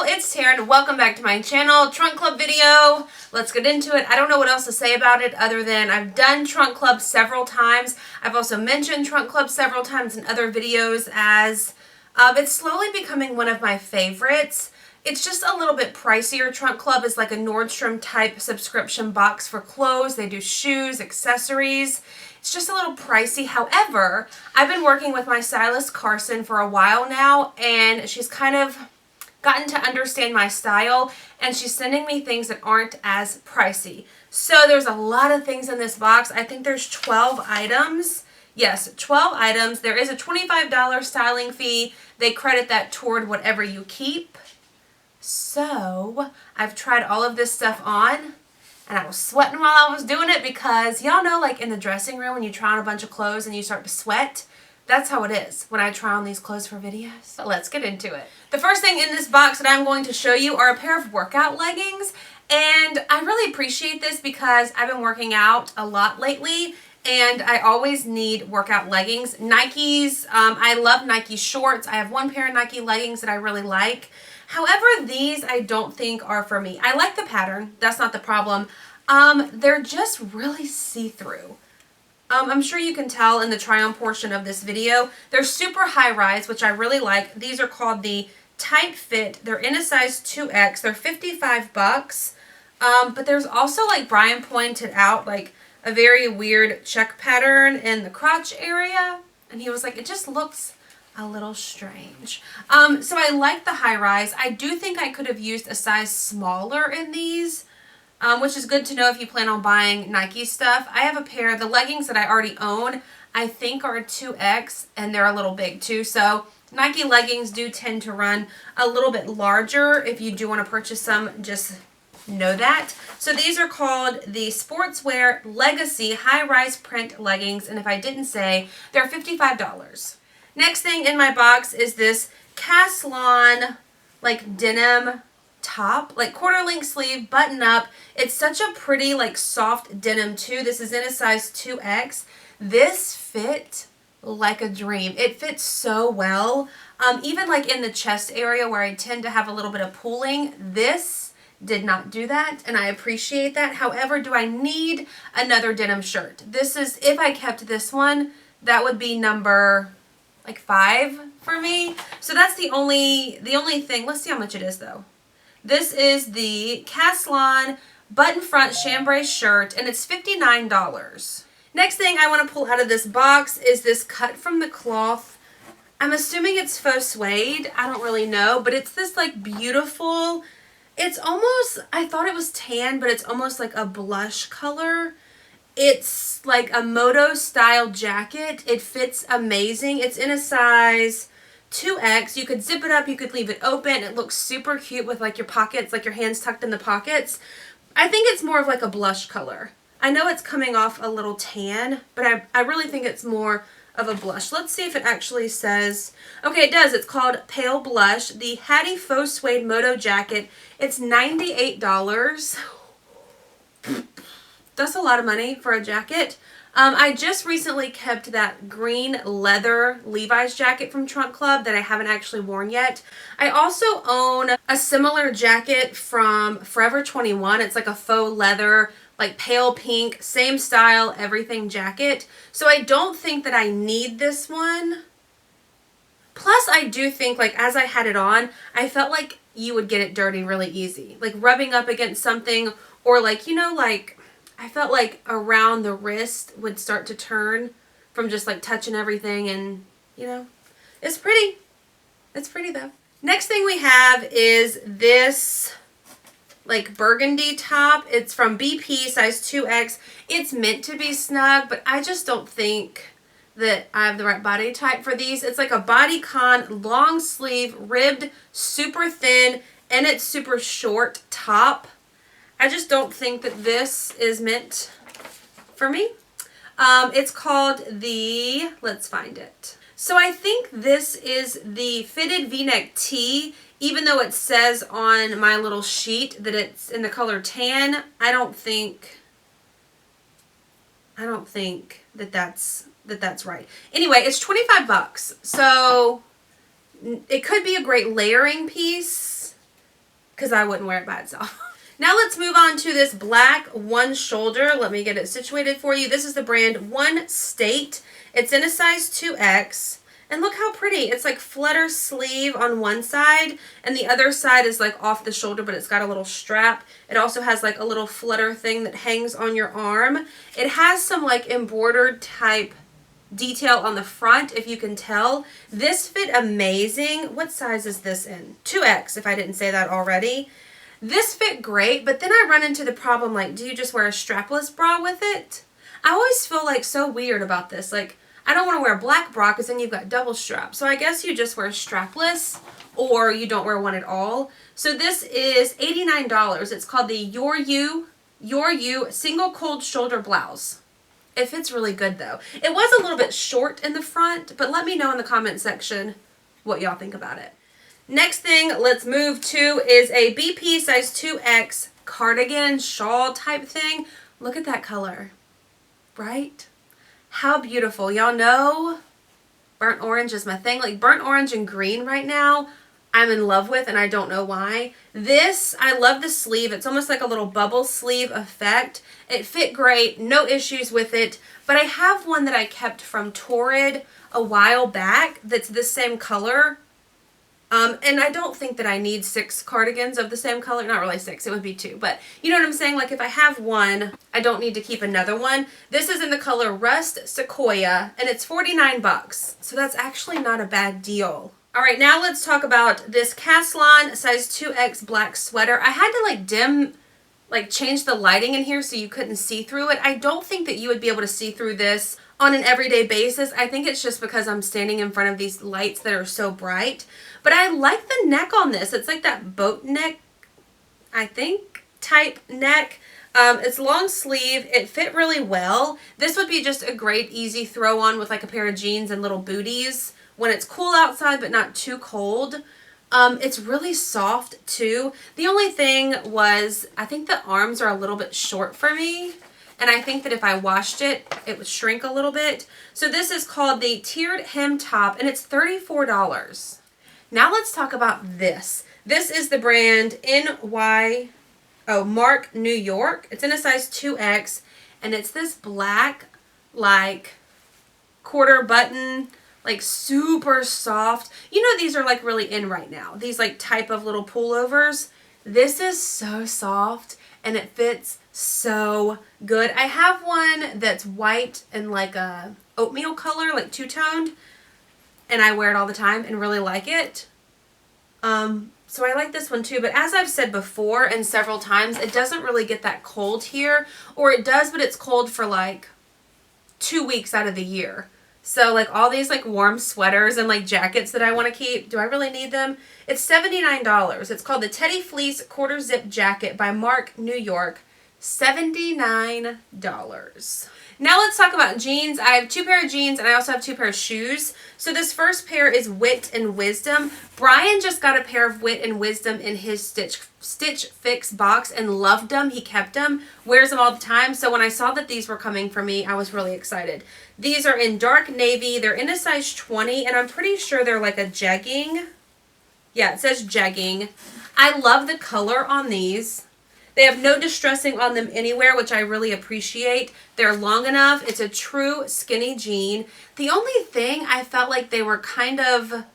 y'all, it's Taren. Welcome back to my channel. Trunk Club video. Let's get into it. I don't know what else to say about it other than I've done Trunk Club several times. I've also mentioned Trunk Club several times in other videos as it's slowly becoming one of my favorites. It's just a little bit pricier. Trunk Club is like a Nordstrom type subscription box for clothes. They do shoes, accessories. It's just a little pricey. However, I've been working with my stylist Carson for a while now, and she's kind of gotten to understand my style, and she's sending me things that aren't as pricey. So there's a lot of things in this box. I think there's 12 items. Yes, 12 items. There is a $25 styling fee. They credit that toward whatever you keep. So I've tried all of this stuff on, and I was sweating while I was doing it because y'all know, like in the dressing room when you try on a bunch of clothes and you start to sweat. That's how it is when I try on these clothes for videos. So let's get into it. The first thing in this box that I'm going to show you are a pair of workout leggings. And I really appreciate this because I've been working out a lot lately and I always need workout leggings. Nikes, I love Nike shorts. I have one pair of Nike leggings that I really like. However, these I don't think are for me. I like the pattern. That's not the problem. They're just really see-through. I'm sure you can tell in the try-on portion of this video. They're super high-rise, which I really like. These are called the Tight Fit. They're in a size 2X. They're 55 bucks. But there's also, like Brian pointed out, like a very weird check pattern in the crotch area. And he was like, it just looks a little strange. So I like the high-rise. I do think I could have used a size smaller in these. Which is good to know if you plan on buying Nike stuff. I have a pair, the leggings that I already own, I think are 2X, and they're a little big too. So Nike leggings do tend to run a little bit larger. If you do want to purchase some, just know that. So these are called the Sportswear Legacy High-Rise Print Leggings, and if I didn't say, they're $55. Next thing in my box is this Caslon, like denim top, like quarter length sleeve, button up. It's such a pretty, like soft denim too. This is in a size 2X. This fit like a dream. It fits so well. Even like in the chest area where I tend to have a little bit of pooling, this did not do that, and I appreciate that. However, do I need another denim shirt? This is, if I kept this one, that would be number like 5 for me. So that's the only thing. Let's see how much it is though. This is the Caslon button front chambray shirt, and it's $59. Next thing I want to pull out of this box is this cut from the cloth. I'm assuming it's faux suede. I don't really know, but it's this like beautiful, it's almost, I thought it was tan, but it's almost like a blush color. It's like a moto style jacket. It fits amazing. It's in a size 2X. You could zip it up, you could leave it open. It looks super cute with like your pockets, like your hands tucked in the pockets. I think it's more of like a blush color. I know it's coming off a little tan, but I really think it's more of a blush. Let's see if it actually says, okay, it does. It's called Pale Blush, the Hattie Faux Suede Moto Jacket. It's $98. That's a lot of money for a jacket. I just recently kept that green leather Levi's jacket from Trunk Club that I haven't actually worn yet. I also own a similar jacket from Forever 21. It's like a faux leather, like pale pink, same style, everything jacket. So I don't think that I need this one. Plus, I do think, like, as I had it on, I felt like you would get it dirty really easy. Like rubbing up against something, or like, you know, like, I felt like around the wrist would start to turn from just like touching everything, and you know, it's pretty. It's pretty though. Next thing we have is this like burgundy top. It's from BP, size 2X. It's meant to be snug, but I just don't think that I have the right body type for these. It's like a bodycon, long sleeve, ribbed, super thin, and it's super short top. I just don't think that this is meant for me. It's called the, let's find it. So I think this is the fitted v-neck tee, even though it says on my little sheet that it's in the color tan. I don't think that that's right. Anyway, it's 25 bucks. So it could be a great layering piece. because I wouldn't wear it by itself. Now let's move on to this black one shoulder. Let me get it situated for you. This is the brand One State. It's in a size 2X. And look how pretty. It's like flutter sleeve on one side, and the other side is like off the shoulder, but it's got a little strap. It also has like a little flutter thing that hangs on your arm. It has some like embroidered type detail on the front, if you can tell. This fit amazing. What size is this in? 2X, if I didn't say that already. This fit great, but then I run into the problem, like, do you just wear a strapless bra with it? I always feel like so weird about this. Like, I don't want to wear a black bra because then you've got double strap. So I guess you just wear strapless or you don't wear one at all. So this is $89. It's called the Your You Single Cold Shoulder Blouse. It fits really good though. It was a little bit short in the front, but let me know in the comment section what y'all think about it. Next thing let's move to is a BP size 2X cardigan shawl type thing. Look at that color, right? How beautiful. Y'all know burnt orange is my thing. Like burnt orange and green right now, I'm in love with, and I don't know why. This, I love the sleeve. It's almost like a little bubble sleeve effect. It fit great, no issues with it, but I have one that I kept from Torrid a while back that's the same color. And I don't think that I need 6 cardigans of the same color. Not really 6, it would be 2. But you know what I'm saying? Like if I have one, I don't need to keep another one. This is in the color Rust Sequoia, and it's 49 bucks. So that's actually not a bad deal. All right, now let's talk about this Caslon size 2X black sweater. I had to change the lighting in here so you couldn't see through it. I don't think that you would be able to see through this on an everyday basis. I think it's just because I'm standing in front of these lights that are so bright. But I like the neck on this. It's like that boat neck, I think, type neck. It's long sleeve. It fit really well. This would be just a great easy throw on with like a pair of jeans and little booties when it's cool outside but not too cold. It's really soft too. The only thing was I think the arms are a little bit short for me. And I think that if I washed it, it would shrink a little bit. So this is called the Tiered Hem Top, and it's $34. Now let's talk about this. This is the brand Mark New York. It's in a size 2X, and it's this black, like, quarter button, like super soft. You know these are like really in right now. These like type of little pullovers. This is so soft, and it fits so good. I have one that's white and like a oatmeal color, like two-toned, and I wear it all the time and really like it. So I like this one too, but as I've said before and several times, it doesn't really get that cold here, or it does, but it's cold for like 2 weeks out of the year. So like all these like warm sweaters and like jackets that I want to keep, do I really need them? It's $79. It's called the Teddy Fleece Quarter Zip Jacket by Mark New York. $79. Now let's talk about jeans. I have 2 pair of jeans and I also have 2 pair of shoes. So this first pair is Wit and Wisdom. Brian just got a pair of Wit and Wisdom in his Stitch Fix box and loved them. He kept them, wears them all the time. So when I saw that these were coming for me, I was really excited. These are in dark navy. They're in a size 20, and I'm pretty sure they're like a jegging. Yeah, it says jegging. I love the color on these. They have no distressing on them anywhere, which I really appreciate. They're long enough. It's a true skinny jean. The only thing, I felt like they were kind of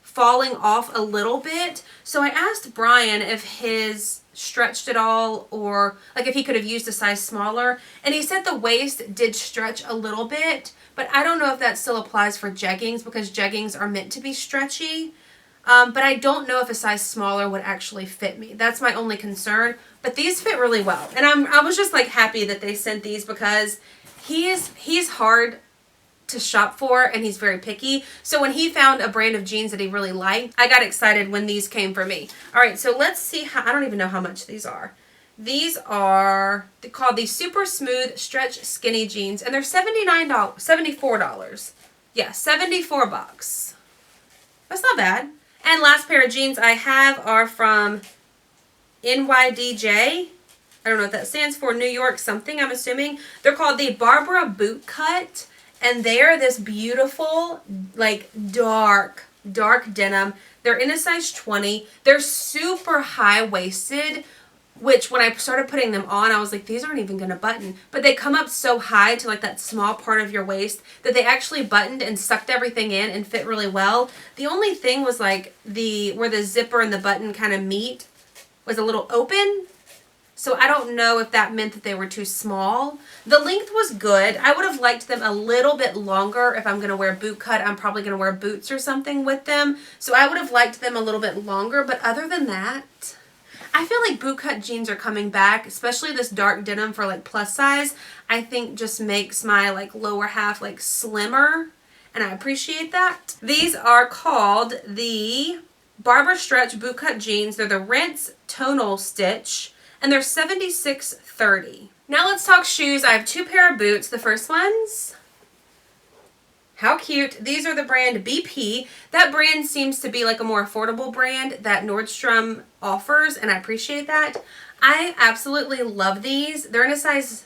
falling off a little bit. So I asked Brian if his stretched at all, or like if he could have used a size smaller. And he said the waist did stretch a little bit, but I don't know if that still applies for jeggings because jeggings are meant to be stretchy. But I don't know if a size smaller would actually fit me. That's my only concern. But these fit really well. And I was just like happy that they sent these because he's hard to shop for and he's very picky. So when he found a brand of jeans that he really liked, I got excited when these came for me. All right, so let's see how, I don't even know how much these are. These are called the Super Smooth Stretch Skinny Jeans, and they're $74. Yeah, 74 bucks. That's not bad. And last pair of jeans I have are from NYDJ. I don't know what that stands for. New York something, I'm assuming. They're called the Barbara Bootcut. And they are this beautiful, like dark denim. They're in a size 20. They're super high-waisted, which when I started putting them on, I was like, these aren't even going to button. But they come up so high to like that small part of your waist that they actually buttoned and sucked everything in and fit really well. The only thing was like where the zipper and the button kind of meet was a little open. So I don't know if that meant that they were too small. The length was good. I would have liked them a little bit longer. If I'm going to wear boot cut, I'm probably going to wear boots or something with them. So I would have liked them a little bit longer. But other than that, I feel like boot cut jeans are coming back, especially this dark denim for like plus size. I think just makes my like lower half like slimmer, and I appreciate that. These are called the Barber Stretch boot cut jeans. They're the Rinse Tonal Stitch, and they're $76.30. Now let's talk shoes. I have 2 pair of boots. The first ones, how cute. These are the brand BP. That brand seems to be like a more affordable brand that Nordstrom offers, and I appreciate that. I absolutely love these. They're in a size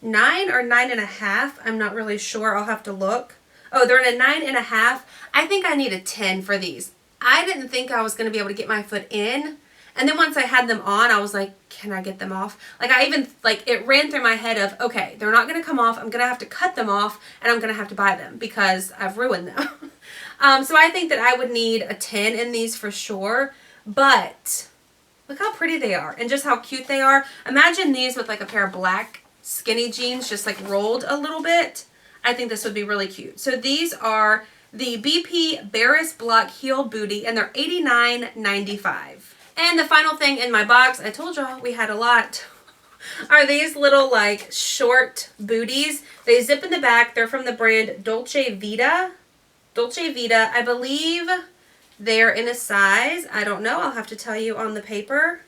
9 or 9.5. I'm not really sure. I'll have to look. Oh, they're in a 9.5. I think I need a 10 for these. I didn't think I was going to be able to get my foot in. And then once I had them on, I was like, can I get them off? Like I even, like it ran through my head of, okay, they're not going to come off. I'm going to have to cut them off and I'm going to have to buy them because I've ruined them. So I think that I would need a 10 in these for sure. But look how pretty they are and just how cute they are. Imagine these with like a pair of black skinny jeans just like rolled a little bit. I think this would be really cute. So these are the BP Barris Block Heel Booty and they're $89.95. And the final thing in my box, I told y'all we had a lot, are these little like short booties. They zip in the back. They're from the brand Dolce Vita. Dolce Vita. I believe they're in a size, I don't know, I'll have to tell you on the paper.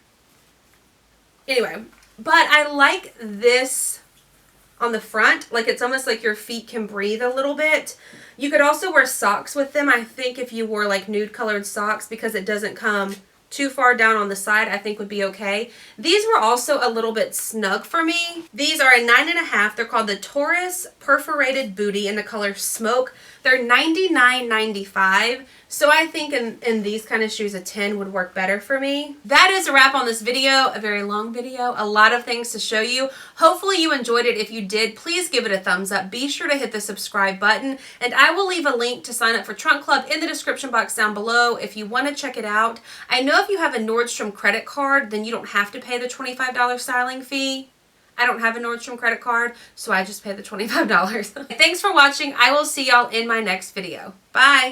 Anyway, but I like this on the front. Like it's almost like your feet can breathe a little bit. You could also wear socks with them. I think if you wore like nude colored socks, because it doesn't come too far down on the side, I think would be okay. These were also a little bit snug for me. These are a 9.5. They're called the Taurus Perforated Booty in the color Smoke. They're $99.95. So I think in these kind of shoes, a 10 would work better for me. That is a wrap on this video. A very long video. A lot of things to show you. Hopefully you enjoyed it. If you did, please give it a thumbs up. Be sure to hit the subscribe button. And I will leave a link to sign up for Trunk Club in the description box down below if you want to check it out. I know if you have a Nordstrom credit card, then you don't have to pay the $25 styling fee. I don't have a Nordstrom credit card, so I just pay the $25. Thanks for watching. I will see y'all in my next video. Bye.